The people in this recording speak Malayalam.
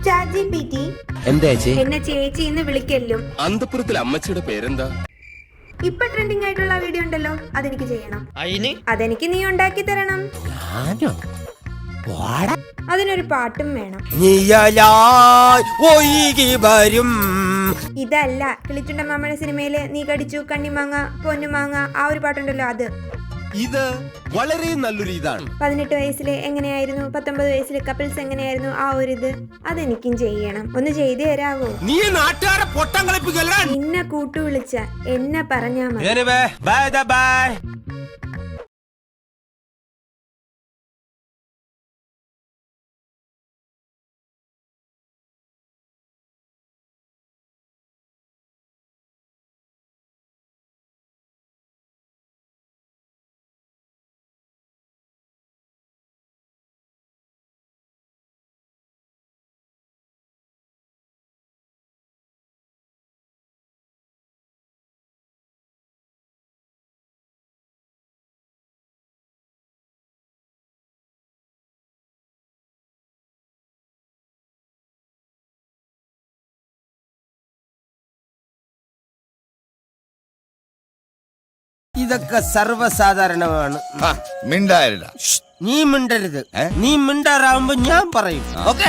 ChatGPT എന്താ ചേച്ചി എന്നെ ചേച്ചി എന്ന് വിളിക്കല്ലോ. അന്തപുരത്തിലെ അമ്മച്ചിയുടെ പേരെന്താ? ഇപ്പൊ ട്രെൻഡിങ് ആയിട്ടുള്ള വീഡിയോ ഉണ്ടല്ലോ, അതെനിക്ക് ചെയ്യണം. അയിന് അതെനിക്ക് നീ ഉണ്ടാക്കി തരണം. ഞാനോ? വാടാ. അതിനൊരു പാട്ടും വേണം. നീയലായി ഒഴുകി വരും. ഇതല്ല കിളിച്ചുണ്ട മാമഴ സിനിമയില് നീ കടിച്ചു കണ്ണിമാങ്ങ പൊന്നുമാങ്ങ ആ ഒരു പാട്ടുണ്ടല്ലോ, അത്. ഇത് വളരെ നല്ലൊരു ഇതാണ്. 18 വയസ്സില് എങ്ങനെയായിരുന്നു, 19 വയസ്സില് കപ്പിൾസ് എങ്ങനെയായിരുന്നു, ആ ഒരു ഇത് അതെനിക്കും ചെയ്യണം. ഒന്ന് ചെയ്തു തരാവോ? നീ നാട്ടുകാരെ പൊട്ടം കളിപ്പിക്കല്ലേ? എന്നെ കൂട്ടു വിളിച്ച എന്നെ പറഞ്ഞാ മതി. ബൈ. ഇതൊക്കെ സർവ്വസാധാരണമാണ്. മിണ്ടായില്ല. നീ മിണ്ടരുത്. നീ മിണ്ടാറാവുമ്പോ ഞാൻ പറയും. ഓക്കെ.